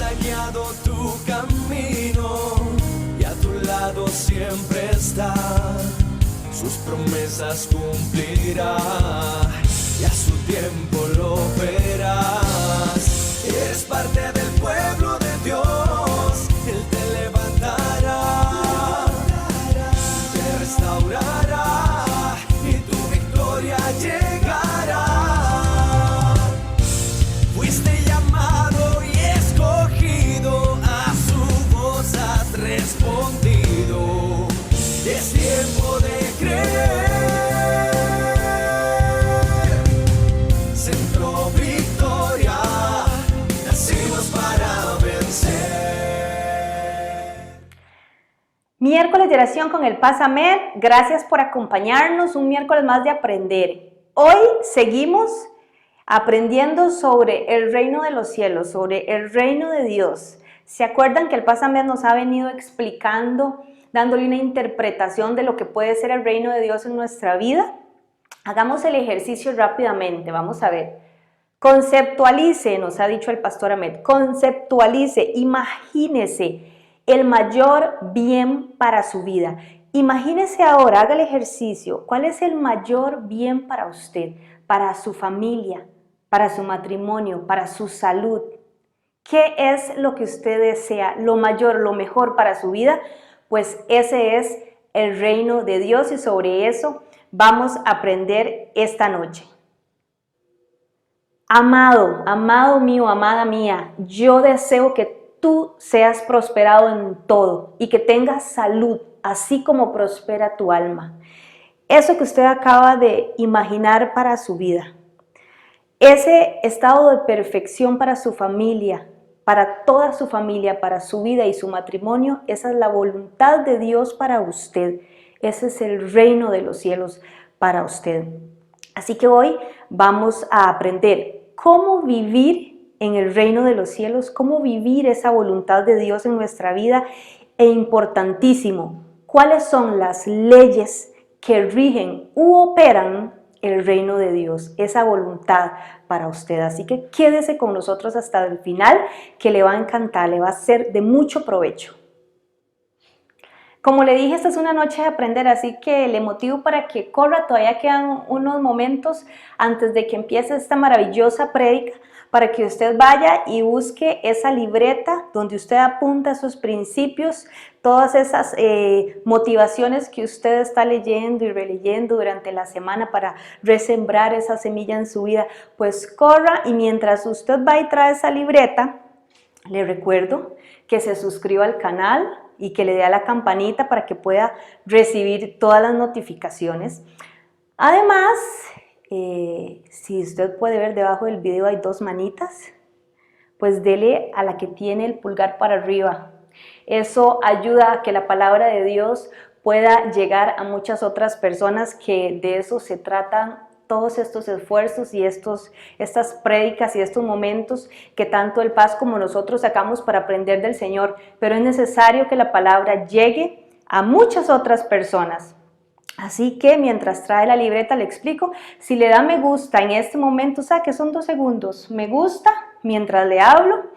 ha guiado tu camino y a tu lado siempre está. Sus promesas cumplirá y a su tiempo lo verás. Eres parte del pueblo de Dios, Él te levantará, te restaurará y tu victoria llegará. Fuiste llamado y escogido, a su voz has respondido. Es tiempo de creer. Centro Victoria, nacimos para vencer. Miércoles de oración con el Paz Ahmed. Gracias por acompañarnos. Un miércoles más de aprender. Hoy seguimos aprendiendo sobre el reino de los cielos, sobre el reino de Dios. ¿Se acuerdan que el Paz Ahmed nos ha venido explicando, dándole una interpretación de lo que puede ser el reino de Dios en nuestra vida? Hagamos el ejercicio rápidamente, vamos a ver. Conceptualice, nos ha dicho el pastor Ahmed, conceptualice, imagínese el mayor bien para su vida. Imagínese ahora, haga el ejercicio, ¿cuál es el mayor bien para usted, para su familia, para su matrimonio, para su salud? ¿Qué es lo que usted desea, lo mayor, lo mejor para su vida? Pues ese es el reino de Dios y sobre eso vamos a aprender esta noche. Amado, amado mío, amada mía, yo deseo que tú seas prosperado en todo y que tengas salud, así como prospera tu alma. Eso que usted acaba de imaginar para su vida, ese estado de perfección para su familia, para toda su familia, para su vida y su matrimonio, esa es la voluntad de Dios para usted. Ese es el reino de los cielos para usted. Así que hoy vamos a aprender cómo vivir en el reino de los cielos, cómo vivir esa voluntad de Dios en nuestra vida e importantísimo, cuáles son las leyes que rigen u operan el reino de Dios, esa voluntad para usted. Así que quédese con nosotros hasta el final, que le va a encantar, le va a ser de mucho provecho. Como le dije, esta es una noche de aprender, así que le motivo para que corra. Todavía quedan unos momentos antes de que empiece esta maravillosa prédica, para que usted vaya y busque esa libreta donde usted apunta esos principios, todas esas motivaciones que usted está leyendo y releyendo durante la semana para resembrar esa semilla en su vida. Pues corra, y mientras usted va y trae esa libreta, le recuerdo que se suscriba al canal y que le dé a la campanita para que pueda recibir todas las notificaciones. Además, si usted puede ver debajo del video hay dos manitas, pues dele a la que tiene el pulgar para arriba. Eso ayuda a que la palabra de Dios pueda llegar a muchas otras personas, que de eso se tratan todos estos esfuerzos y estas prédicas y estos momentos que tanto el Paz como nosotros sacamos para aprender del Señor. Pero es necesario que la palabra llegue a muchas otras personas. Así que mientras trae la libreta le explico. Si le da me gusta en este momento, saque, son 2 segundos, me gusta mientras le hablo,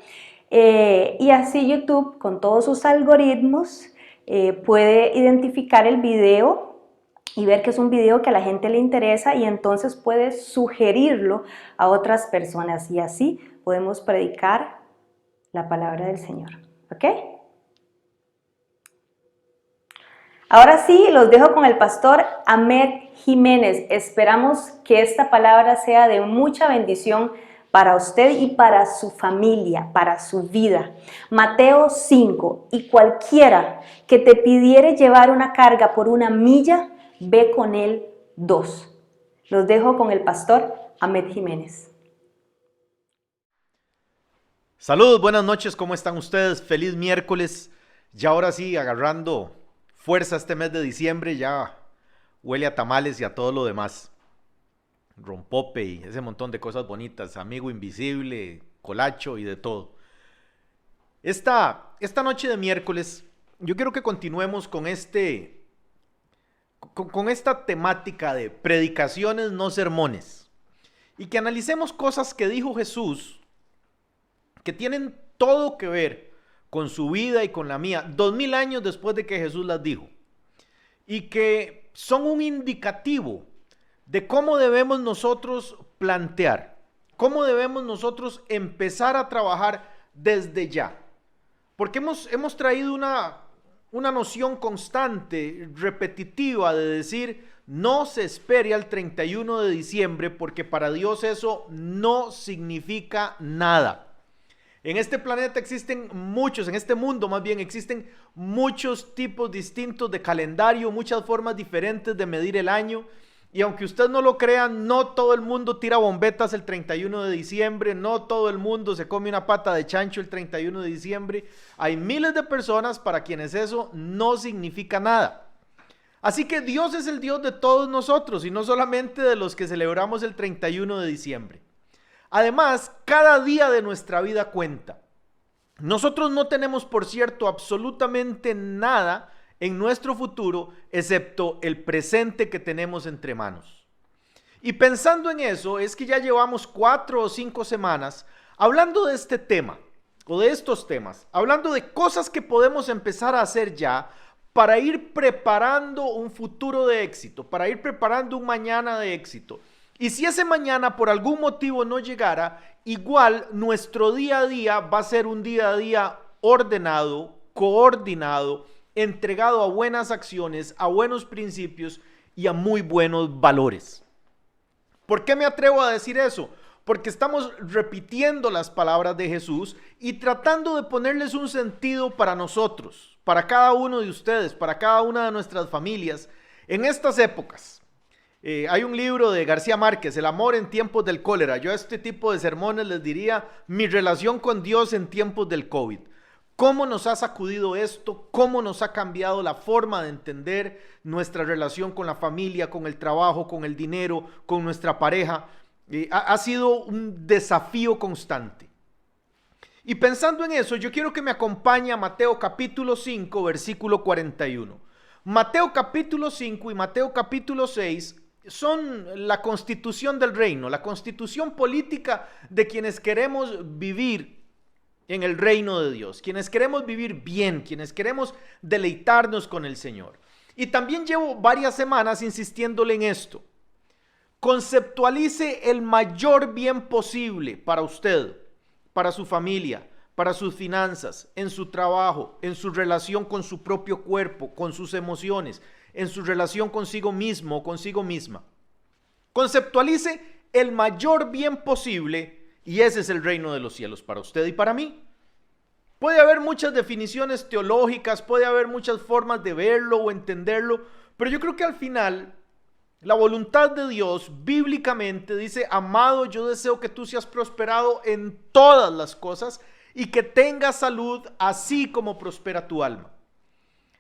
y así YouTube con todos sus algoritmos puede identificar el video y ver que es un video que a la gente le interesa, y entonces puede sugerirlo a otras personas, y así podemos predicar la palabra del Señor. ¿Ok? Ahora sí, los dejo con el pastor Ahmed Jiménez. Esperamos que esta palabra sea de mucha bendición para usted y para su familia, para su vida. Mateo 5, y cualquiera que te pidiere llevar una carga por 1 milla, ve con él 2. Los dejo con el pastor Ahmed Jiménez. Saludos, buenas noches, ¿cómo están ustedes? Feliz miércoles. Ya ahora sí, agarrando fuerza este mes de diciembre, ya huele a tamales y a todo lo demás. Rompope y ese montón de cosas bonitas, amigo invisible, colacho y de todo. Esta noche de miércoles, yo quiero que continuemos con esta temática de predicaciones, no sermones, y que analicemos cosas que dijo Jesús que tienen todo que ver con su vida y con la mía, 2000 años después de que Jesús las dijo, y que son un indicativo de cómo debemos nosotros plantear, cómo debemos nosotros empezar a trabajar desde ya. Porque hemos traído una noción constante, repetitiva, de decir, no se espere al 31 de diciembre porque para Dios eso no significa nada. En este planeta existen muchos, en este mundo más bien existen muchos tipos distintos de calendario, muchas formas diferentes de medir el año. Y aunque usted no lo crea, no todo el mundo tira bombetas el 31 de diciembre, no todo el mundo se come una pata de chancho el 31 de diciembre. Hay miles de personas para quienes eso no significa nada. Así que Dios es el Dios de todos nosotros y no solamente de los que celebramos el 31 de diciembre. Además, cada día de nuestra vida cuenta. Nosotros no tenemos, por cierto, absolutamente nada en nuestro futuro, excepto el presente que tenemos entre manos. Y pensando en eso, es que ya llevamos 4 o 5 semanas hablando de este tema, o de estos temas, hablando de cosas que podemos empezar a hacer ya para ir preparando un futuro de éxito, para ir preparando un mañana de éxito. Y si ese mañana por algún motivo no llegara, igual nuestro día a día va a ser un día a día ordenado, coordinado, entregado a buenas acciones, a buenos principios y a muy buenos valores. ¿Por qué me atrevo a decir eso? Porque estamos repitiendo las palabras de Jesús y tratando de ponerles un sentido para nosotros, para cada uno de ustedes, para cada una de nuestras familias en estas épocas. Hay un libro de García Márquez, El amor en tiempos del cólera. Yo a este tipo de sermones les diría mi relación con Dios en tiempos del COVID. ¿Cómo nos ha sacudido esto? ¿Cómo nos ha cambiado la forma de entender nuestra relación con la familia, con el trabajo, con el dinero, con nuestra pareja? Ha sido un desafío constante. Y pensando en eso, yo quiero que me acompañe a Mateo capítulo 5, versículo 41. Mateo capítulo 5 y Mateo capítulo 6 son la constitución del reino, la constitución política de quienes queremos vivir en el reino de Dios, quienes queremos vivir bien, quienes queremos deleitarnos con el Señor. Y también llevo varias semanas insistiéndole en esto. Conceptualice el mayor bien posible para usted, para su familia, para sus finanzas, en su trabajo, en su relación con su propio cuerpo, con sus emociones, en su relación consigo mismo o consigo misma. Conceptualice el mayor bien posible y ese es el reino de los cielos para usted y para mí. Puede haber muchas definiciones teológicas, puede haber muchas formas de verlo o entenderlo, pero yo creo que al final la voluntad de Dios bíblicamente dice: amado, yo deseo que tú seas prosperado en todas las cosas y que tengas salud así como prospera tu alma.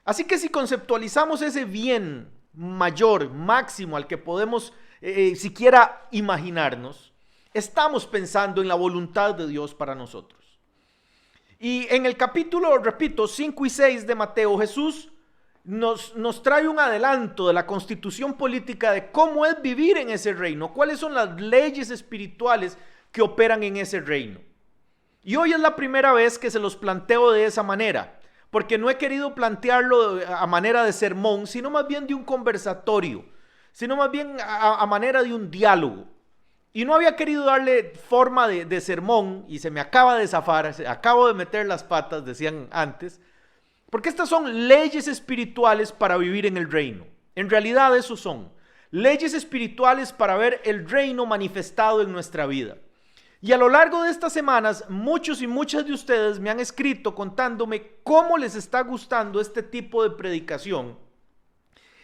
Así que si conceptualizamos ese bien mayor, máximo al que podemos siquiera imaginarnos, estamos pensando en la voluntad de Dios para nosotros. Y en el capítulo, repito, 5 y 6 de Mateo, Jesús nos trae un adelanto de la constitución política de cómo es vivir en ese reino, cuáles son las leyes espirituales que operan en ese reino. Y hoy es la primera vez que se los planteo de esa manera, porque no he querido plantearlo a manera de sermón, sino más bien de un conversatorio, sino más bien a manera de un diálogo. Y no había querido darle forma de sermón y se me acaba de zafar, acabo de meter las patas, decían antes, porque estas son leyes espirituales para vivir en el reino. En realidad eso son leyes espirituales para ver el reino manifestado en nuestra vida. Y a lo largo de estas semanas, muchos y muchas de ustedes me han escrito contándome cómo les está gustando este tipo de predicación.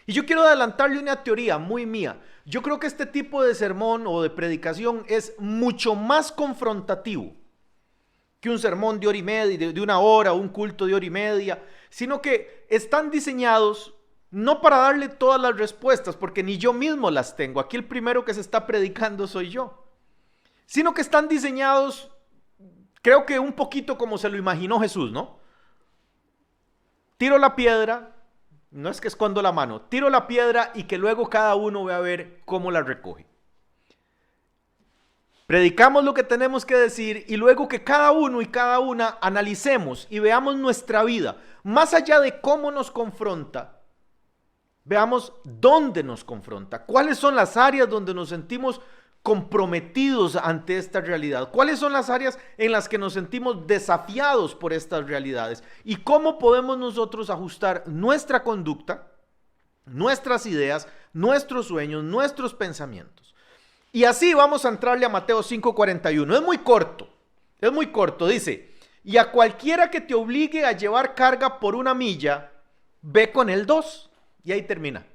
Y yo quiero adelantarle una teoría muy mía. Yo creo que este tipo de sermón o de predicación es mucho más confrontativo que un sermón de hora y media, de una hora, un culto de hora y media, sino que están diseñados no para darle todas las respuestas, porque ni yo mismo las tengo. Aquí el primero que se está predicando soy yo. Sino que están diseñados, creo que un poquito como se lo imaginó Jesús, ¿no? Tiro la piedra, no es que escondo la mano, tiro la piedra y que luego cada uno va a ver cómo la recoge. predicamos lo que tenemos que decir y luego que cada uno y cada una analicemos y veamos nuestra vida, más allá de cómo nos confronta, veamos dónde nos confronta, cuáles son las áreas donde nos sentimos comprometidos ante esta realidad, cuáles son las áreas en las que nos sentimos desafiados por estas realidades y cómo podemos nosotros ajustar nuestra conducta, nuestras ideas, nuestros sueños, nuestros pensamientos. Y así vamos a entrarle a Mateo 5:41. Es muy corto, dice: y a cualquiera que te obligue a llevar carga por 1 milla, ve con él 2. Y ahí termina.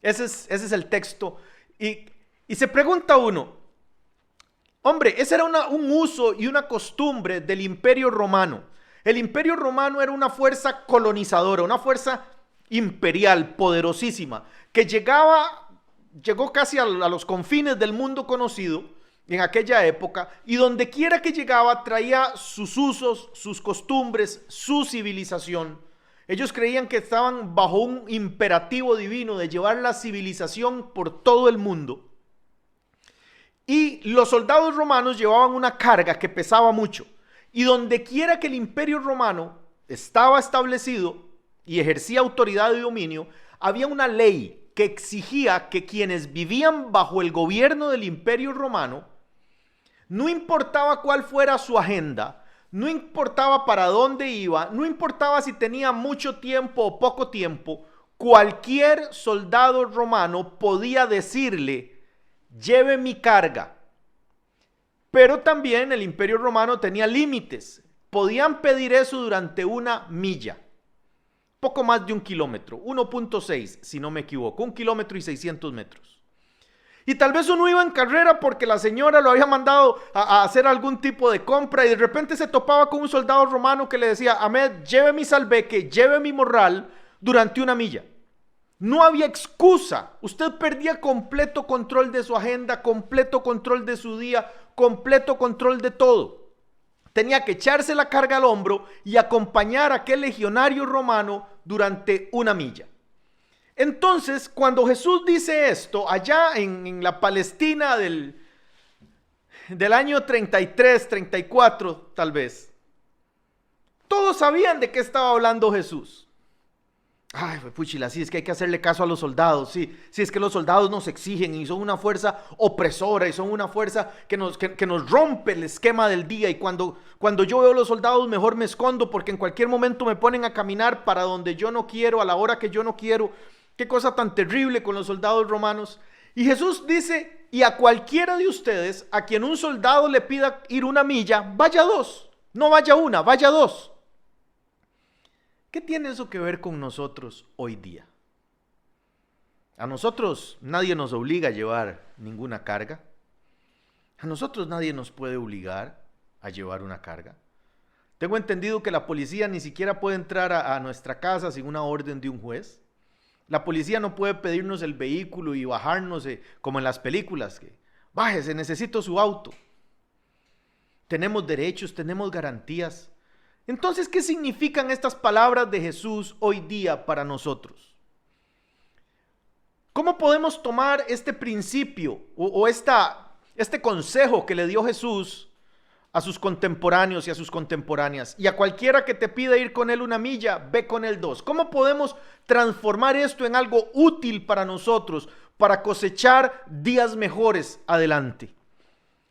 Ese es el texto. Y se pregunta uno, hombre, ese era un uso y una costumbre del Imperio Romano. El Imperio Romano era una fuerza colonizadora, una fuerza imperial, poderosísima, que llegó casi a los confines del mundo conocido en aquella época, y donde quiera que llegaba traía sus usos, sus costumbres, su civilización. Ellos creían que estaban bajo un imperativo divino de llevar la civilización por todo el mundo. Y los soldados romanos llevaban una carga que pesaba mucho. Y donde quiera que el Imperio Romano estaba establecido y ejercía autoridad y dominio, había una ley que exigía que quienes vivían bajo el gobierno del Imperio Romano, no importaba cuál fuera su agenda, no importaba para dónde iba, no importaba si tenía mucho tiempo o poco tiempo, cualquier soldado romano podía decirle: lleve mi carga. Pero también el Imperio Romano tenía límites. Podían pedir eso durante 1 milla. Poco más de 1 kilómetro. 1.6, si no me equivoco. 1 kilómetro y 600 metros. Y tal vez uno iba en carrera porque la señora lo había mandado a hacer algún tipo de compra y de repente se topaba con un soldado romano que le decía: Ahmed, lleve mi salveque, lleve mi morral durante 1 milla. No había excusa. Usted perdía completo control de su agenda, completo control de su día, completo control de todo. Tenía que echarse la carga al hombro y acompañar a aquel legionario romano durante 1 milla. Entonces, cuando Jesús dice esto, allá en la Palestina del año 33, 34 tal vez, todos sabían de qué estaba hablando Jesús. Ay, puchila, sí, es que hay que hacerle caso a los soldados, sí, es que los soldados nos exigen y son una fuerza opresora y son una fuerza que nos rompe el esquema del día, y cuando yo veo a los soldados mejor me escondo porque en cualquier momento me ponen a caminar para donde yo no quiero, a la hora que yo no quiero. Qué cosa tan terrible con los soldados romanos. Y Jesús dice: y a cualquiera de ustedes a quien un soldado le pida ir 1 milla, vaya 2, no vaya 1, vaya 2. ¿Qué tiene eso que ver con nosotros hoy día? A nosotros nadie nos obliga a llevar ninguna carga. A nosotros nadie nos puede obligar a llevar una carga. Tengo entendido que la policía ni siquiera puede entrar a nuestra casa sin una orden de un juez. La policía no puede pedirnos el vehículo y bajarnos como en las películas, que bájese, necesito su auto. Tenemos derechos, tenemos garantías. Entonces, ¿qué significan estas palabras de Jesús hoy día para nosotros? ¿Cómo podemos tomar este principio o este consejo que le dio Jesús a sus contemporáneos y a sus contemporáneas? Y a cualquiera que te pida ir con él 1 milla, ve con él 2. ¿Cómo podemos transformar esto en algo útil para nosotros, para cosechar días mejores adelante?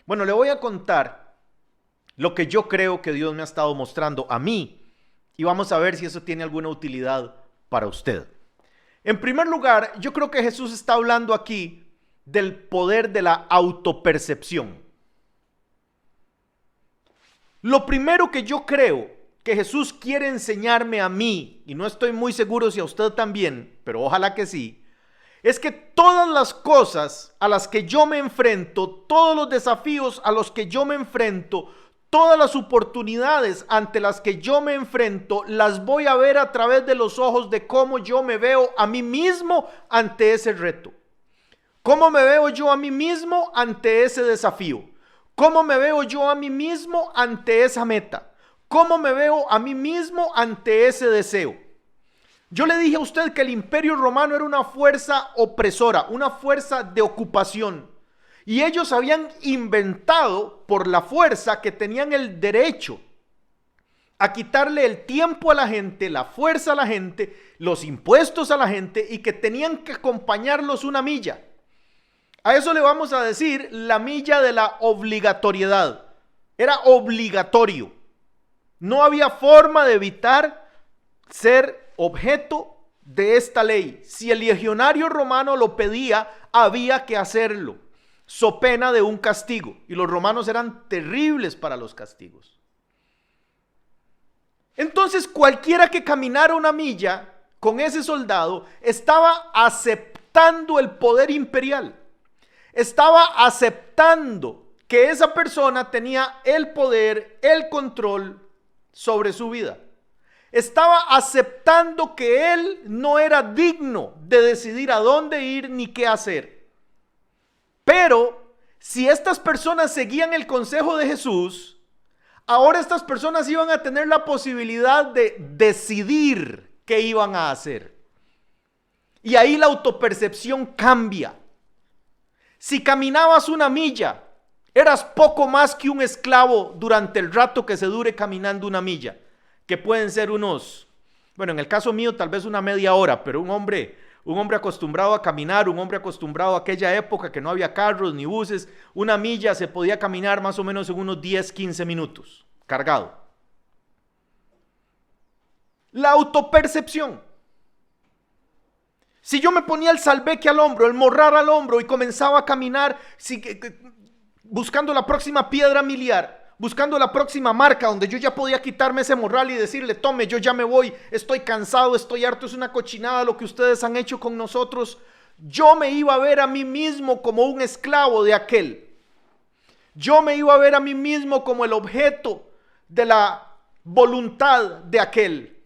Bueno, le voy a contar lo que yo creo que Dios me ha estado mostrando a mí, y vamos a ver si eso tiene alguna utilidad para usted. En primer lugar, yo creo que Jesús está hablando aquí del poder de la autopercepción. Lo primero que yo creo que Jesús quiere enseñarme a mí, y no estoy muy seguro si a usted también, pero ojalá que sí, es que todas las cosas a las que yo me enfrento, todos los desafíos a los que yo me enfrento, todas las oportunidades ante las que yo me enfrento, las voy a ver a través de los ojos de cómo yo me veo a mí mismo ante ese reto. ¿Cómo me veo yo a mí mismo ante ese desafío? ¿Cómo me veo yo a mí mismo ante esa meta? ¿Cómo me veo a mí mismo ante ese deseo? Yo le dije a usted que el Imperio Romano era una fuerza opresora, una fuerza de ocupación. Y ellos habían inventado por la fuerza que tenían el derecho a quitarle el tiempo a la gente, la fuerza a la gente, los impuestos a la gente, y que tenían que acompañarlos una milla. A eso le vamos a decir la milla de la obligatoriedad. Era obligatorio. No había forma de evitar ser objeto de esta ley. Si el legionario romano lo pedía, había que hacerlo, so pena de un castigo. Y los romanos eran terribles para los castigos. Entonces cualquiera que caminara una milla con ese soldado estaba aceptando el poder imperial. Estaba aceptando que esa persona tenía el poder, el control sobre su vida. Estaba aceptando que él no era digno de decidir a dónde ir ni qué hacer. Pero si estas personas seguían el consejo de Jesús, ahora estas personas iban a tener la posibilidad de decidir qué iban a hacer. Y ahí la autopercepción cambia. Si caminabas una milla, eras poco más que un esclavo durante el rato que se dure caminando una milla, que pueden ser unos, bueno, en el caso mío tal vez una media hora, pero un hombre acostumbrado a caminar, un hombre acostumbrado a aquella época que no había carros ni buses, una milla se podía caminar más o menos en unos 10, 15 minutos, cargado. La autopercepción. Si yo me ponía el salveque al hombro, el morral al hombro y comenzaba a caminar buscando la próxima piedra miliar, buscando la próxima marca donde yo ya podía quitarme ese morral y decirle, tome, yo ya me voy, estoy cansado, estoy harto, es una cochinada lo que ustedes han hecho con nosotros, yo me iba a ver a mí mismo como un esclavo de aquel. Yo me iba a ver a mí mismo como el objeto de la voluntad de aquel.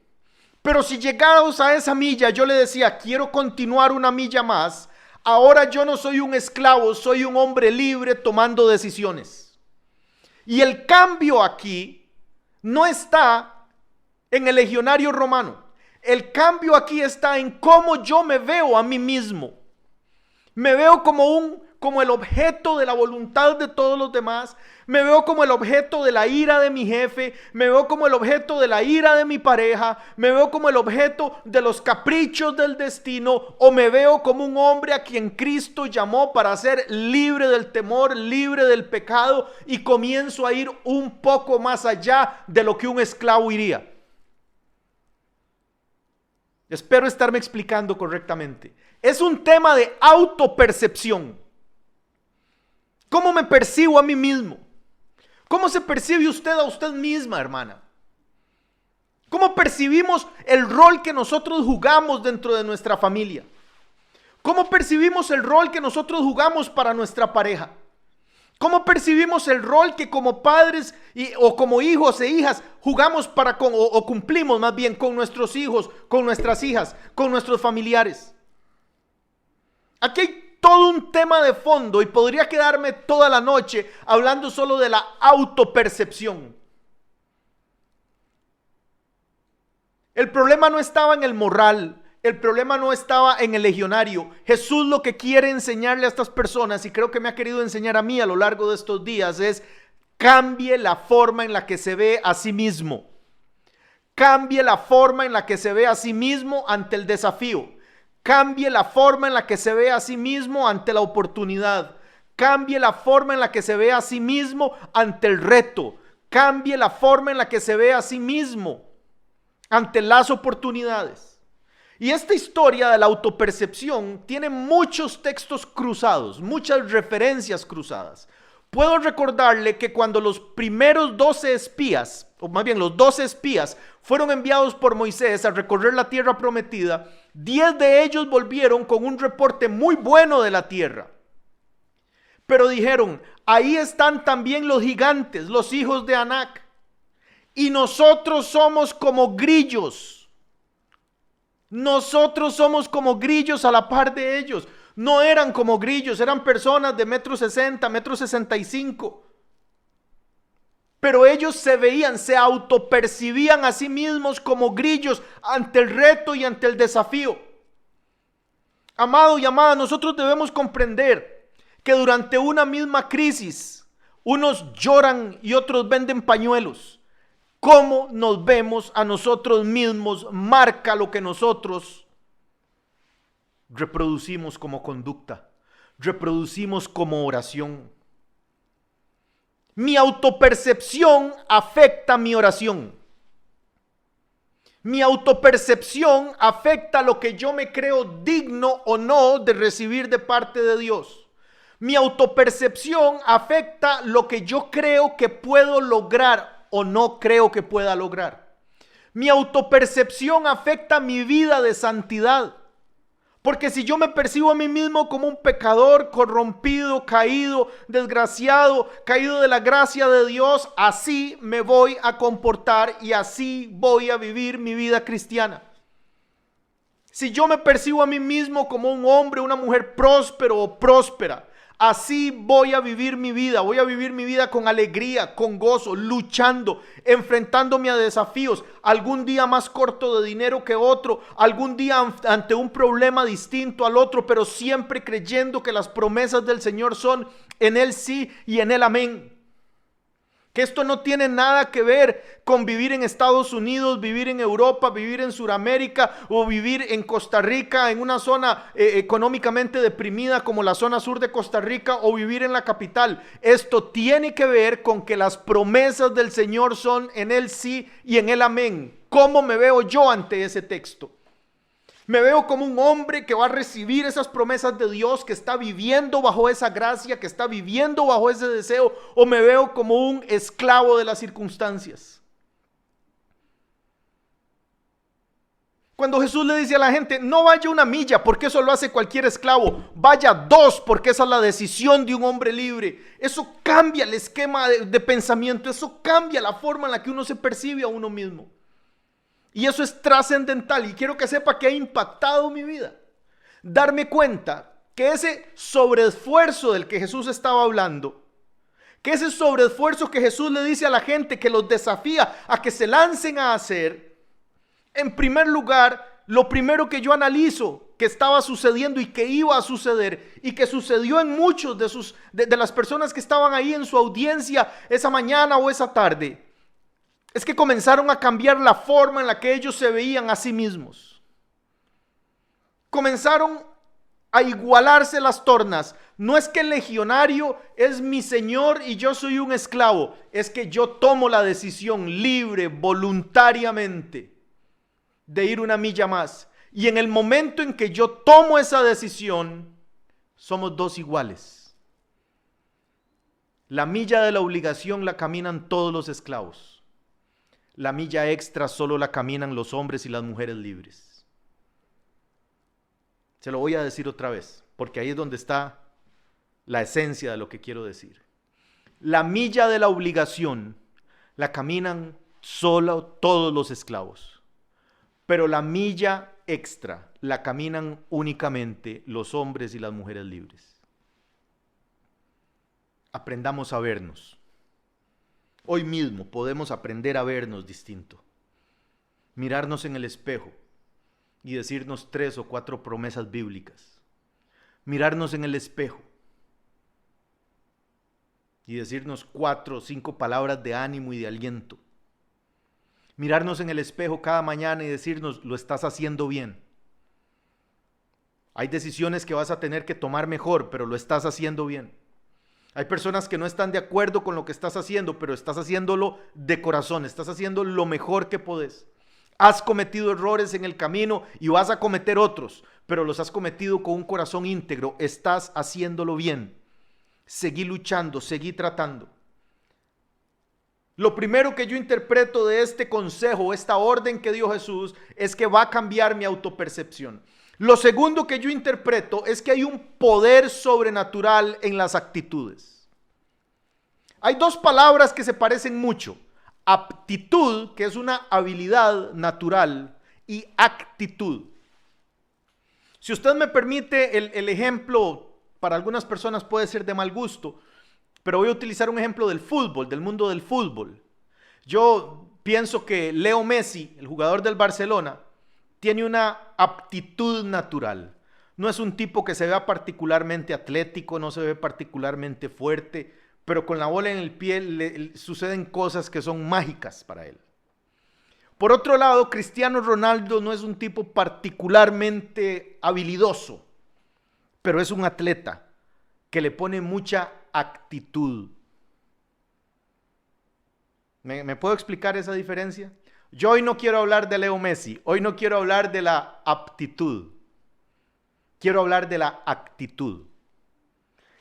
Pero si llegados a esa milla yo le decía, quiero continuar una milla más, ahora yo no soy un esclavo, soy un hombre libre tomando decisiones. Y el cambio aquí no está en el legionario romano. El cambio aquí está en cómo yo me veo a mí mismo. Me veo como el objeto de la voluntad de todos los demás. Me veo como el objeto de la ira de mi jefe. Me veo como el objeto de la ira de mi pareja. Me veo como el objeto de los caprichos del destino. O me veo como un hombre a quien Cristo llamó para ser libre del temor, libre del pecado. Y comienzo a ir un poco más allá de lo que un esclavo iría. Espero estarme explicando correctamente. Es un tema de autopercepción. ¿Cómo me percibo a mí mismo? ¿Cómo se percibe usted a usted misma, hermana? ¿Cómo percibimos el rol que nosotros jugamos dentro de nuestra familia? ¿Cómo percibimos el rol que nosotros jugamos para nuestra pareja? ¿Cómo percibimos el rol que como padres o como hijos e hijas jugamos o cumplimos más bien con nuestros hijos, con nuestras hijas, con nuestros familiares? Aquí hay todo un tema de fondo y podría quedarme toda la noche hablando solo de la autopercepción. El problema no estaba en el morral, el problema no estaba en el legionario. Jesús lo que quiere enseñarle a estas personas, y creo que me ha querido enseñar a mí a lo largo de estos días, es cambie la forma en la que se ve a sí mismo. Cambie la forma en la que se ve a sí mismo ante el desafío. Cambie la forma en la que se ve a sí mismo ante la oportunidad. Cambie la forma en la que se ve a sí mismo ante el reto. Cambie la forma en la que se ve a sí mismo ante las oportunidades. Y esta historia de la autopercepción tiene muchos textos cruzados, muchas referencias cruzadas. Puedo recordarle que cuando los primeros 12 espías, o más bien los 12 espías, fueron enviados por Moisés a recorrer la tierra prometida, 10 de ellos volvieron con un reporte muy bueno de la tierra. Pero dijeron, ahí están también los gigantes, los hijos de Anac, y nosotros somos como grillos. Nosotros somos como grillos a la par de ellos. No eran como grillos, eran personas de 1,60 m, 1,65 m. Pero ellos se veían, se autopercibían a sí mismos como grillos ante el reto y ante el desafío. Amado y amada, nosotros debemos comprender que durante una misma crisis unos lloran y otros venden pañuelos. Cómo nos vemos a nosotros mismos marca lo que nosotros reproducimos como conducta, reproducimos como oración. Mi autopercepción afecta mi oración. Mi autopercepción afecta lo que yo me creo digno o no de recibir de parte de Dios. Mi autopercepción afecta lo que yo creo que puedo lograr o no creo que pueda lograr. Mi autopercepción afecta mi vida de santidad. Porque si yo me percibo a mí mismo como un pecador, corrompido, caído, desgraciado, caído de la gracia de Dios, así me voy a comportar y así voy a vivir mi vida cristiana. Si yo me percibo a mí mismo como un hombre, una mujer próspero o próspera, así voy a vivir mi vida. Voy a vivir mi vida con alegría, con gozo, luchando, enfrentándome a desafíos. Algún día más corto de dinero que otro, algún día ante un problema distinto al otro, pero siempre creyendo que las promesas del Señor son en Él sí y en Él amén. Que esto no tiene nada que ver con vivir en Estados Unidos, vivir en Europa, vivir en Sudamérica o vivir en Costa Rica, en una zona económicamente deprimida como la zona sur de Costa Rica, o vivir en la capital. Esto tiene que ver con que las promesas del Señor son en Él sí y en Él amén. ¿Cómo me veo yo ante ese texto? Me veo como un hombre que va a recibir esas promesas de Dios, que está viviendo bajo esa gracia, que está viviendo bajo ese deseo, o me veo como un esclavo de las circunstancias. Cuando Jesús le dice a la gente, no vaya una milla porque eso lo hace cualquier esclavo, vaya 2 porque esa es la decisión de un hombre libre. Eso cambia el esquema de pensamiento, eso cambia la forma en la que uno se percibe a uno mismo. Y eso es trascendental y quiero que sepa que ha impactado mi vida. Darme cuenta que ese sobreesfuerzo del que Jesús estaba hablando, que ese sobreesfuerzo que Jesús le dice a la gente, que los desafía a que se lancen a hacer, en primer lugar, lo primero que yo analizo que estaba sucediendo y que iba a suceder y que sucedió en muchos de las personas que estaban ahí en su audiencia esa mañana o esa tarde, es que comenzaron a cambiar la forma en la que ellos se veían a sí mismos. Comenzaron a igualarse las tornas. No es que el legionario es mi señor y yo soy un esclavo. Es que yo tomo la decisión libre, voluntariamente, de ir una milla más. Y en el momento en que yo tomo esa decisión, somos 2 iguales. La milla de la obligación la caminan todos los esclavos. La milla extra solo la caminan los hombres y las mujeres libres. Se lo voy a decir otra vez, porque ahí es donde está la esencia de lo que quiero decir. La milla de la obligación la caminan solo todos los esclavos, pero la milla extra la caminan únicamente los hombres y las mujeres libres. Aprendamos a vernos. Hoy mismo podemos aprender a vernos distinto, mirarnos en el espejo y decirnos 3 o 4 promesas bíblicas, mirarnos en el espejo y decirnos 4 o 5 palabras de ánimo y de aliento, mirarnos en el espejo cada mañana y decirnos, lo estás haciendo bien. Hay decisiones que vas a tener que tomar mejor, pero lo estás haciendo bien. Hay personas que no están de acuerdo con lo que estás haciendo, pero estás haciéndolo de corazón, estás haciendo lo mejor que podés. Has cometido errores en el camino y vas a cometer otros, pero los has cometido con un corazón íntegro, estás haciéndolo bien. Seguí luchando, seguí tratando. Lo primero que yo interpreto de este consejo, esta orden que dio Jesús, es que va a cambiar mi autopercepción. Lo segundo que yo interpreto es que hay un poder sobrenatural en las actitudes. Hay 2 palabras que se parecen mucho. Aptitud, que es una habilidad natural, y actitud. Si usted me permite, el ejemplo para algunas personas puede ser de mal gusto, pero voy a utilizar un ejemplo del fútbol, del mundo del fútbol. Yo pienso que Leo Messi, el jugador del Barcelona, tiene una aptitud natural. No es un tipo que se vea particularmente atlético, no se ve particularmente fuerte, pero con la bola en el pie le suceden cosas que son mágicas para él. Por otro lado, Cristiano Ronaldo no es un tipo particularmente habilidoso, pero es un atleta que le pone mucha actitud. ¿Me puedo explicar esa diferencia? Yo hoy no quiero hablar de Leo Messi, hoy no quiero hablar de la aptitud, quiero hablar de la actitud.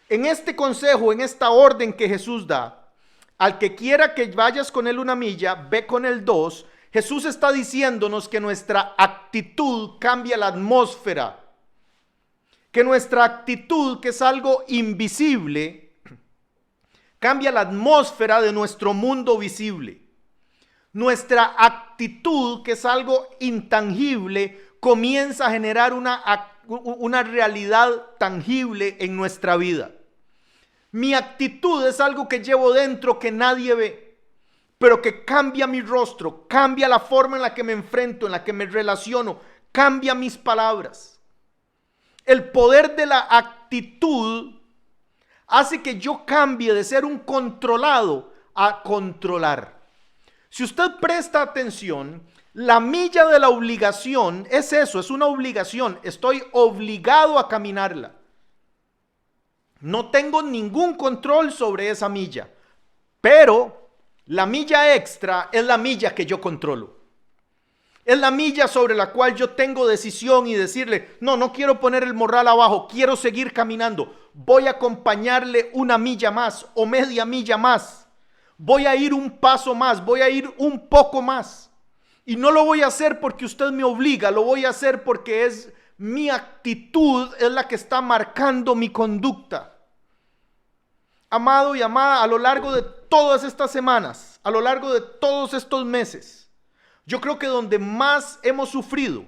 En este consejo, en esta orden que Jesús da, al que quiera que vayas con él 1 milla, ve con él 2, Jesús está diciéndonos que nuestra actitud cambia la atmósfera, que nuestra actitud, que es algo invisible, cambia la atmósfera de nuestro mundo visible. Nuestra actitud, que es algo intangible, comienza a generar una realidad tangible en nuestra vida. Mi actitud es algo que llevo dentro que nadie ve, pero que cambia mi rostro, cambia la forma en la que me enfrento, en la que me relaciono, cambia mis palabras. El poder de la actitud hace que yo cambie de ser un controlado a controlar. Si usted presta atención, la milla de la obligación es eso, es una obligación. Estoy obligado a caminarla. No tengo ningún control sobre esa milla, pero la milla extra es la milla que yo controlo. Es la milla sobre la cual yo tengo decisión y decirle, no quiero poner el morral abajo, quiero seguir caminando. Voy a acompañarle 1 milla más o media milla más. Voy a ir un paso más, voy a ir un poco más. Y no lo voy a hacer porque usted me obliga, lo voy a hacer porque es mi actitud, es la que está marcando mi conducta. Amado y amada, a lo largo de todas estas semanas, a lo largo de todos estos meses, yo creo que donde más hemos sufrido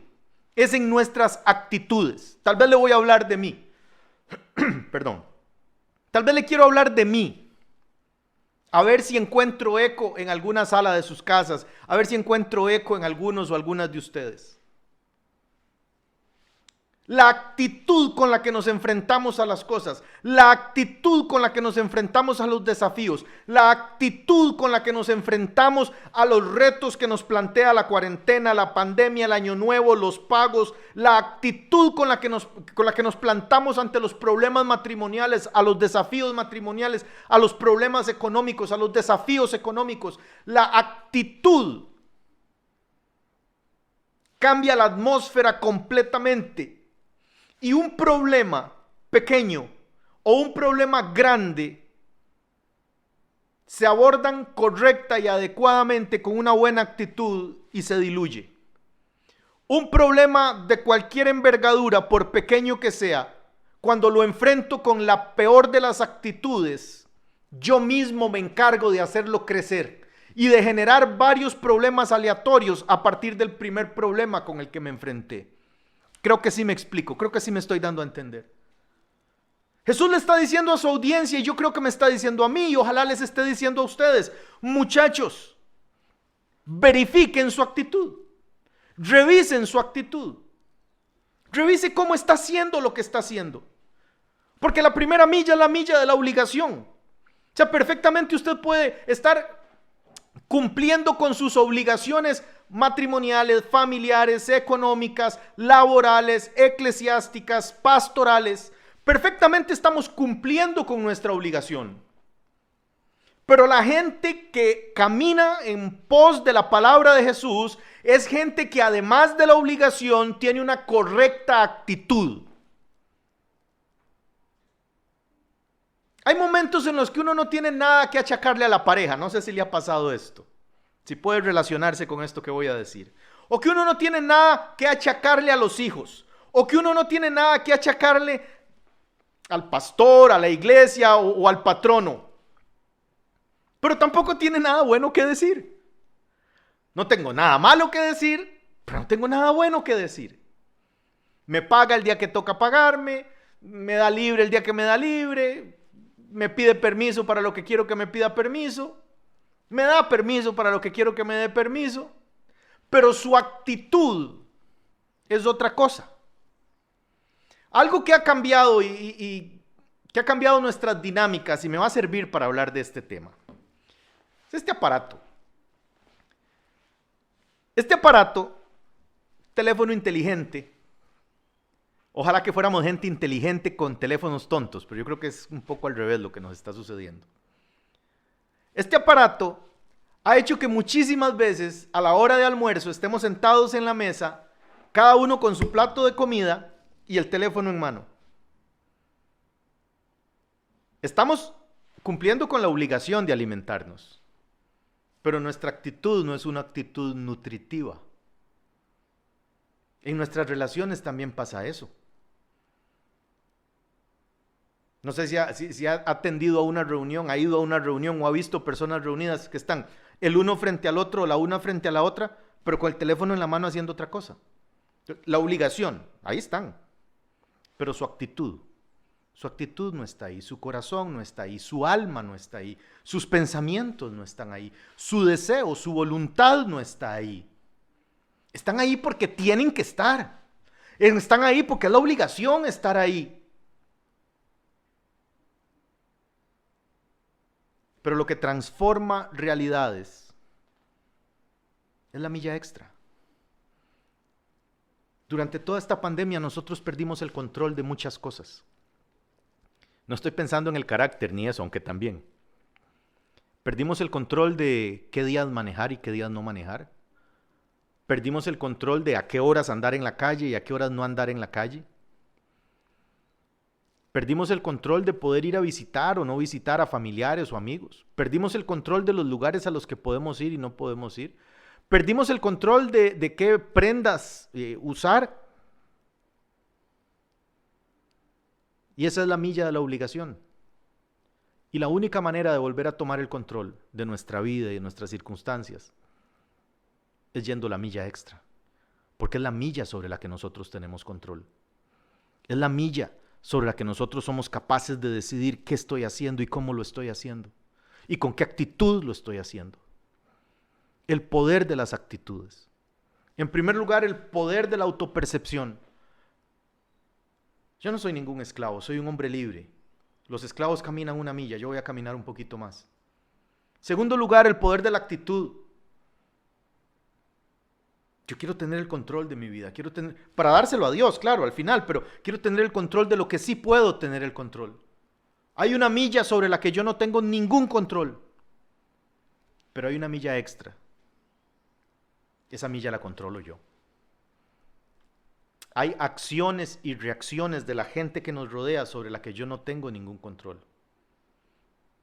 es en nuestras actitudes. Tal vez le voy a hablar de mí. Perdón. Tal vez le quiero hablar de mí. A ver si encuentro eco en alguna sala de sus casas. A ver si encuentro eco en algunos o algunas de ustedes. La actitud con la que nos enfrentamos a las cosas, la actitud con la que nos enfrentamos a los desafíos, la actitud con la que nos enfrentamos a los retos que nos plantea la cuarentena, la pandemia, el año nuevo, los pagos, la actitud con la que nos plantamos ante los problemas matrimoniales, a los desafíos matrimoniales, a los problemas económicos, a los desafíos económicos, la actitud cambia la atmósfera completamente. Y un problema pequeño o un problema grande se abordan correcta y adecuadamente con una buena actitud y se diluye. Un problema de cualquier envergadura, por pequeño que sea, cuando lo enfrento con la peor de las actitudes, yo mismo me encargo de hacerlo crecer y de generar varios problemas aleatorios a partir del primer problema con el que me enfrenté. Creo que sí me explico, creo que sí me estoy dando a entender. Jesús le está diciendo a su audiencia, y yo creo que me está diciendo a mí, y ojalá les esté diciendo a ustedes, muchachos, verifiquen su actitud, revisen su actitud, revise cómo está haciendo lo que está haciendo. Porque la primera milla es la milla de la obligación. O sea, perfectamente usted puede estar cumpliendo con sus obligaciones matrimoniales, familiares, económicas, laborales, eclesiásticas, pastorales. Perfectamente estamos cumpliendo con nuestra obligación. Pero la gente que camina en pos de la palabra de Jesús es gente que además de la obligación tiene una correcta actitud. Hay momentos en los que uno no tiene nada que achacarle a la pareja. No sé si le ha pasado esto. Si puede relacionarse con esto que voy a decir. O que uno no tiene nada que achacarle a los hijos. O que uno no tiene nada que achacarle al pastor, a la iglesia o al patrono. Pero tampoco tiene nada bueno que decir. No tengo nada malo que decir, pero no tengo nada bueno que decir. Me paga el día que toca pagarme, me da libre el día que me da libre, me pide permiso para lo que quiero que me pida permiso, me da permiso para lo que quiero que me dé permiso, pero su actitud es otra cosa. Algo que ha cambiado y que ha cambiado nuestras dinámicas y me va a servir para hablar de este tema. Es este aparato. Este aparato, teléfono inteligente, ojalá que fuéramos gente inteligente con teléfonos tontos, pero yo creo que es un poco al revés lo que nos está sucediendo. Este aparato ha hecho que muchísimas veces a la hora de almuerzo estemos sentados en la mesa, cada uno con su plato de comida y el teléfono en mano. Estamos cumpliendo con la obligación de alimentarnos, pero nuestra actitud no es una actitud nutritiva. En nuestras relaciones también pasa eso. No sé si ha atendido a una reunión, ha ido a una reunión o ha visto personas reunidas que están el uno frente al otro, la una frente a la otra, pero con el teléfono en la mano haciendo otra cosa. La obligación, ahí están, pero su actitud no está ahí, su corazón no está ahí, su alma no está ahí, sus pensamientos no están ahí, su deseo, su voluntad no está ahí. Están ahí porque tienen que estar, están ahí porque es la obligación estar ahí. Pero lo que transforma realidades es la milla extra. Durante toda esta pandemia nosotros perdimos el control de muchas cosas. No estoy pensando en el carácter ni eso, aunque también. Perdimos el control de qué días manejar y qué días no manejar. Perdimos el control de a qué horas andar en la calle y a qué horas no andar en la calle. Perdimos el control de poder ir a visitar o no visitar a familiares o amigos. Perdimos el control de los lugares a los que podemos ir y no podemos ir. Perdimos el control de qué prendas usar. Y esa es la milla de la obligación. Y la única manera de volver a tomar el control de nuestra vida y de nuestras circunstancias es yendo la milla extra. Porque es la milla sobre la que nosotros tenemos control. Es la milla sobre la que nosotros somos capaces de decidir qué estoy haciendo y cómo lo estoy haciendo. Y con qué actitud lo estoy haciendo. El poder de las actitudes. En primer lugar, el poder de la autopercepción. Yo no soy ningún esclavo, soy un hombre libre. Los esclavos caminan una milla, yo voy a caminar un poquito más. Segundo lugar, el poder de la actitud. Yo quiero tener el control de mi vida, para dárselo a Dios, claro, al final, pero quiero tener el control de lo que sí puedo tener el control. Hay una milla sobre la que yo no tengo ningún control, pero hay una milla extra. Esa milla la controlo yo. Hay acciones y reacciones de la gente que nos rodea sobre la que yo no tengo ningún control.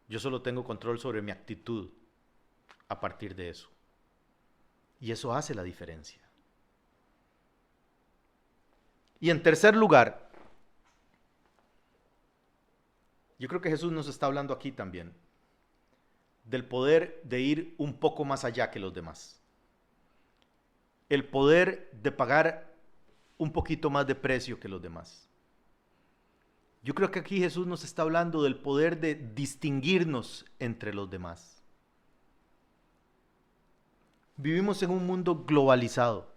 Yo solo tengo control sobre mi actitud a partir de eso. Y eso hace la diferencia. Y en tercer lugar, yo creo que Jesús nos está hablando aquí también del poder de ir un poco más allá que los demás. El poder de pagar un poquito más de precio que los demás. Yo creo que aquí Jesús nos está hablando del poder de distinguirnos entre los demás. Vivimos en un mundo globalizado.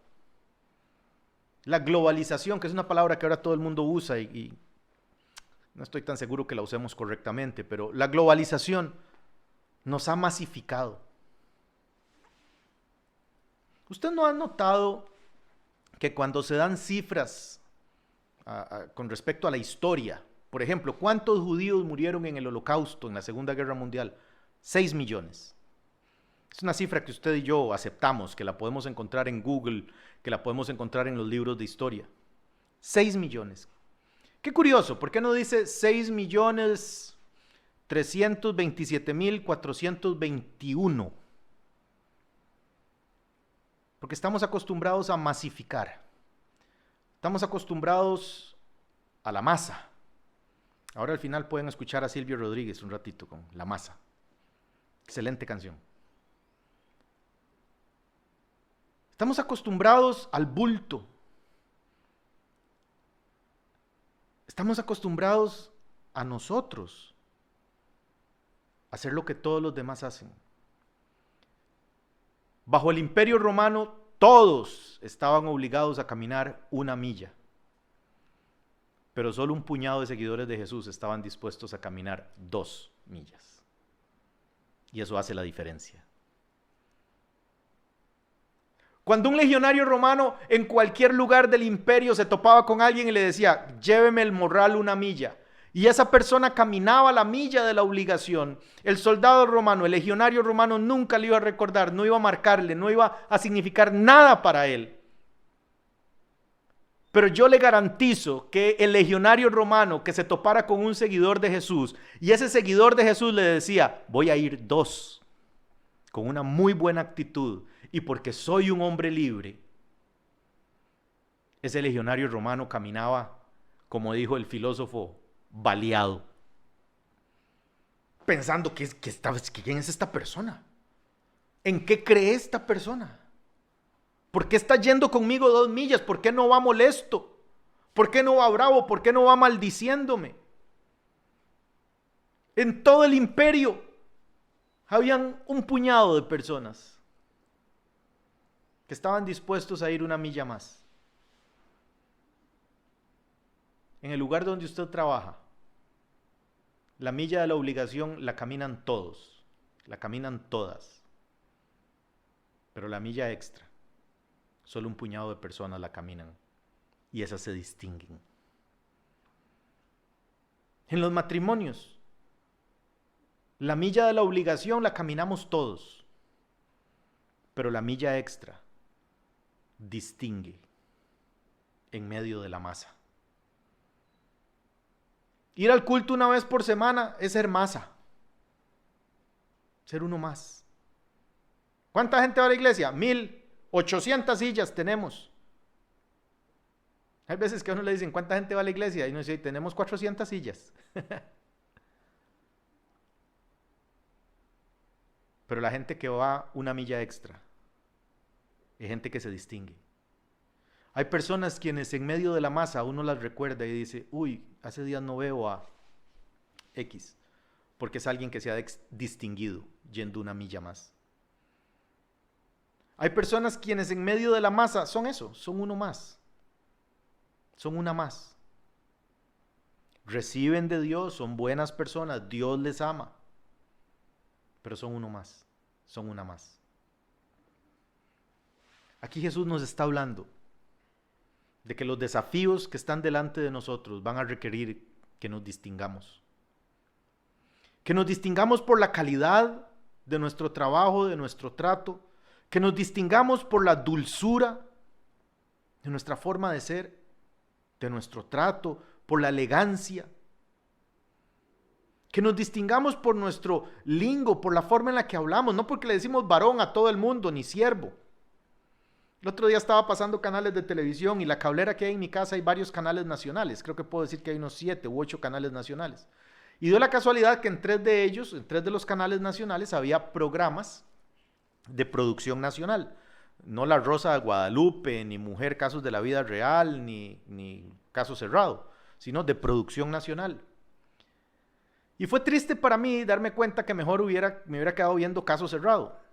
La globalización, que es una palabra que ahora todo el mundo usa y no estoy tan seguro que la usemos correctamente, pero la globalización nos ha masificado. ¿Usted no ha notado que cuando se dan cifras con respecto a la historia, por ejemplo, ¿cuántos judíos murieron en el Holocausto, en la Segunda Guerra Mundial? 6 millones. Es una cifra que usted y yo aceptamos, que la podemos encontrar en Google, que la podemos encontrar en los libros de historia. 6 millones. Qué curioso, ¿por qué no dice 6.327.421? Porque estamos acostumbrados a masificar. Estamos acostumbrados a la masa. Ahora al final pueden escuchar a Silvio Rodríguez un ratito con La Masa. Excelente canción. Estamos acostumbrados al bulto. Estamos acostumbrados a nosotros a hacer lo que todos los demás hacen. Bajo el Imperio Romano, todos estaban obligados a caminar una milla. pero solo un puñado de seguidores de Jesús estaban dispuestos a caminar 2 millas. Y eso hace la diferencia. Cuando un legionario romano en cualquier lugar del imperio se topaba con alguien y le decía, lléveme el morral 1 milla, y esa persona caminaba la milla de la obligación, el soldado romano, el legionario romano nunca le iba a recordar, no iba a marcarle, no iba a significar nada para él. Pero yo le garantizo que el legionario romano que se topara con un seguidor de Jesús y ese seguidor de Jesús le decía, voy a ir 2, con una muy buena actitud y porque soy un hombre libre, ese legionario romano caminaba, como dijo el filósofo, baleado, pensando, ¿quién es esta persona? ¿En qué cree esta persona? ¿Por qué está yendo conmigo 2 millas? ¿Por qué no va molesto? ¿Por qué no va bravo? ¿Por qué no va maldiciéndome? En todo el imperio habían un puñado de personas que estaban dispuestos a ir 1 milla más. En el lugar donde usted trabaja, la milla de la obligación la caminan todos, la caminan todas, pero la milla extra, solo un puñado de personas la caminan y esas se distinguen. En los matrimonios, la milla de la obligación la caminamos todos, pero la milla extra distingue en medio de la masa. Ir al culto 1 vez por semana es ser masa, ser uno más. ¿Cuánta gente va a la iglesia? 1,800 sillas tenemos. Hay veces que a uno le dicen, ¿cuánta gente va a la iglesia? Y uno dice, tenemos 400 sillas. Pero la gente que va 1 milla extra es gente que se distingue. Hay personas quienes en medio de la masa uno las recuerda y dice, uy, hace días no veo a X, porque es alguien que se ha distinguido yendo 1 milla más. Hay personas quienes en medio de la masa son eso, son uno más, son una más. Reciben de Dios, son buenas personas, Dios les ama, pero son uno más, son una más. Aquí Jesús nos está hablando de que los desafíos que están delante de nosotros van a requerir que nos distingamos. Que nos distingamos por la calidad de nuestro trabajo, de nuestro trato, que nos distingamos por la dulzura de nuestra forma de ser, de nuestro trato, por la elegancia. Que nos distingamos por nuestro lingo, por la forma en la que hablamos, no porque le decimos varón a todo el mundo, ni siervo. El otro día estaba pasando canales de televisión y la cablera que hay en mi casa hay varios canales nacionales. Creo que puedo decir que hay unos 7 u 8 canales nacionales. Y dio la casualidad que en 3 de ellos, en 3 de los canales nacionales, había programas de producción nacional. No La Rosa de Guadalupe, ni Mujer Casos de la Vida Real, ni Caso Cerrado, sino de producción nacional. Y fue triste para mí darme cuenta que mejor me hubiera quedado viendo Caso Cerrado.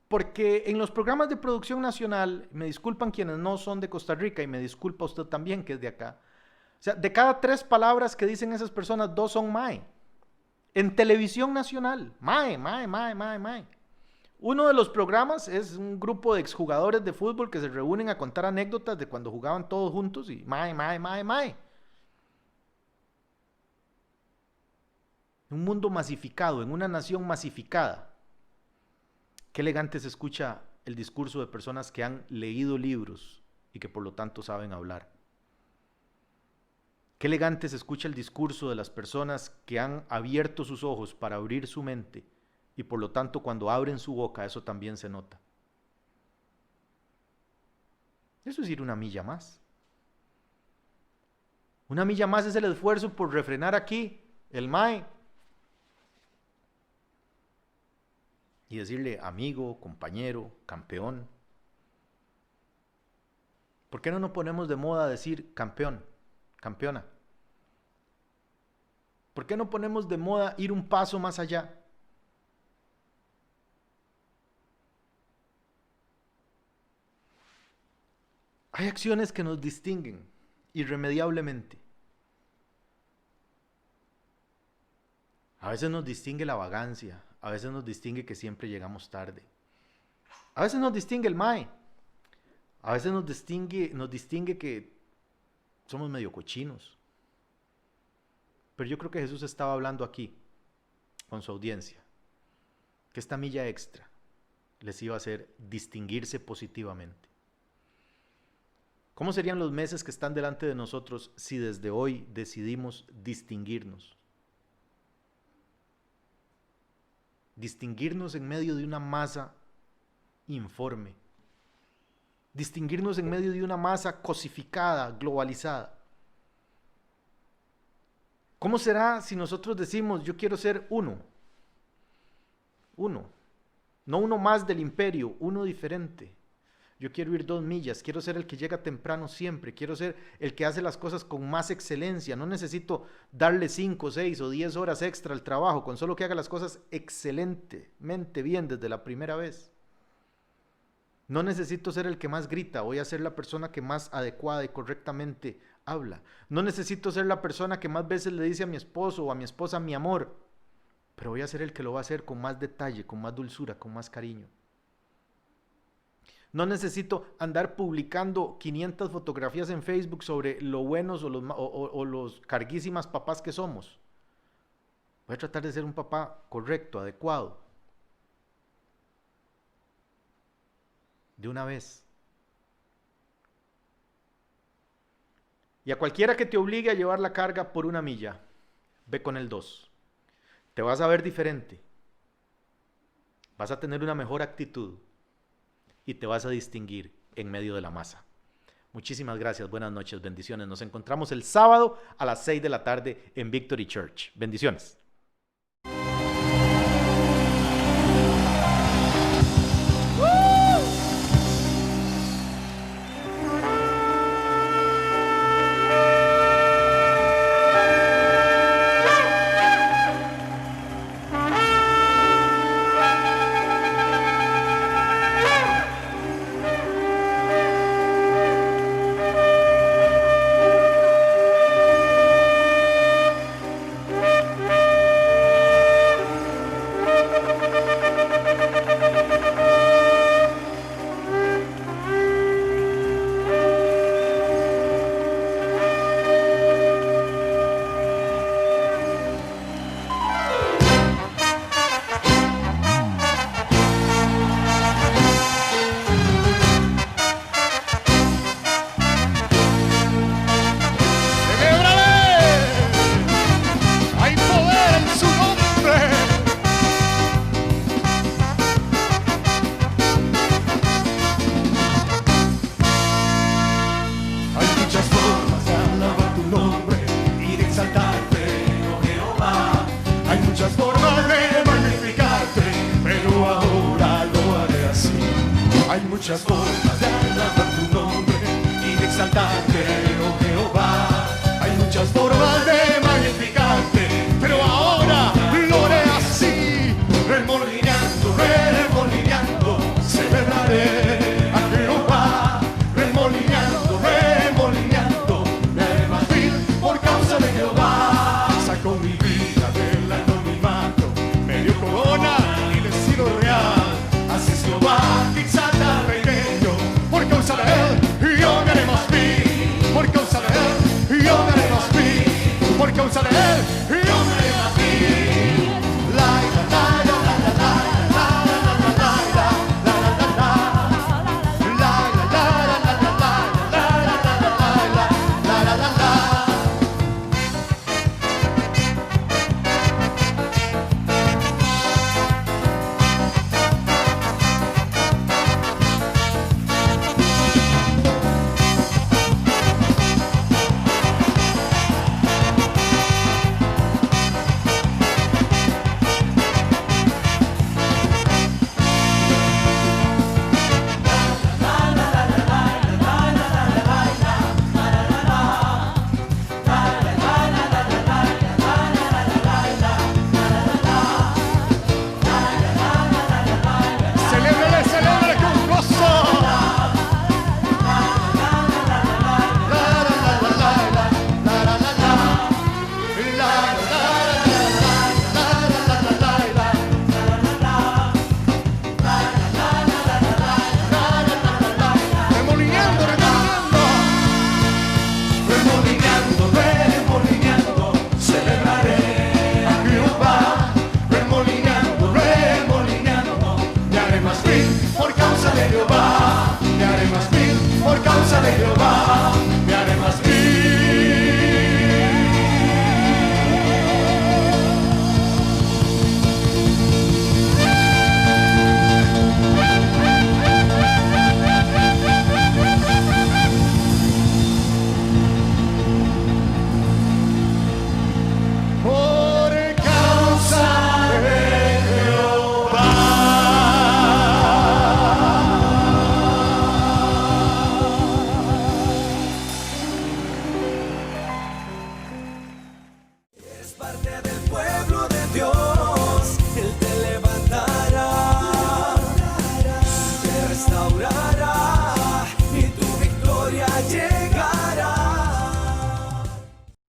Porque en los programas de producción nacional, me disculpan quienes no son de Costa Rica y me disculpa usted también que es de acá. O sea, de cada 3 palabras que dicen esas personas, 2 son mae. En televisión nacional, mae. Uno de los programas es un grupo de exjugadores de fútbol que se reúnen a contar anécdotas de cuando jugaban todos juntos y mae. En un mundo masificado, en una nación masificada, qué elegante se escucha el discurso de personas que han leído libros y que por lo tanto saben hablar. Qué elegante se escucha el discurso de las personas que han abierto sus ojos para abrir su mente y por lo tanto cuando abren su boca eso también se nota. Eso es ir 1 milla más. 1 milla más es el esfuerzo por refrenar aquí el mae y decirle amigo, compañero, campeón. ¿Por qué no nos ponemos de moda decir campeón, campeona? ¿Por qué no ponemos de moda ir un paso más allá? Hay acciones que nos distinguen irremediablemente A veces nos distingue la vagancia, a veces nos distingue que siempre llegamos tarde. A veces nos distingue el mae. A veces nos distingue que somos medio cochinos. Pero yo creo que Jesús estaba hablando aquí con su audiencia, que esta milla extra les iba a hacer distinguirse positivamente. ¿Cómo serían los meses que están delante de nosotros si desde hoy decidimos distinguirnos? Distinguirnos en medio de una masa informe. Distinguirnos en medio de una masa cosificada, globalizada. ¿Cómo será si nosotros decimos, yo quiero ser uno? Uno. No uno más del imperio, uno diferente. Yo quiero ir 2 millas, quiero ser el que llega temprano siempre, quiero ser el que hace las cosas con más excelencia. No necesito darle 5, 6 o 10 horas extra al trabajo, con solo que haga las cosas excelentemente bien desde la primera vez. No necesito ser el que más grita, voy a ser la persona que más adecuada y correctamente habla. No necesito ser la persona que más veces le dice a mi esposo o a mi esposa mi amor, pero voy a ser el que lo va a hacer con más detalle, con más dulzura, con más cariño. No necesito andar publicando 500 fotografías en Facebook sobre lo buenos o los carguísimas papás que somos. Voy a tratar de ser un papá correcto, adecuado. De una vez. Y a cualquiera que te obligue a llevar la carga por 1 milla, ve con el 2. Te vas a ver diferente. Vas a tener una mejor actitud. Y te vas a distinguir en medio de la masa. Muchísimas gracias, buenas noches, bendiciones. Nos encontramos el sábado a las 6 de la tarde en Victory Church. Bendiciones. Muchas formas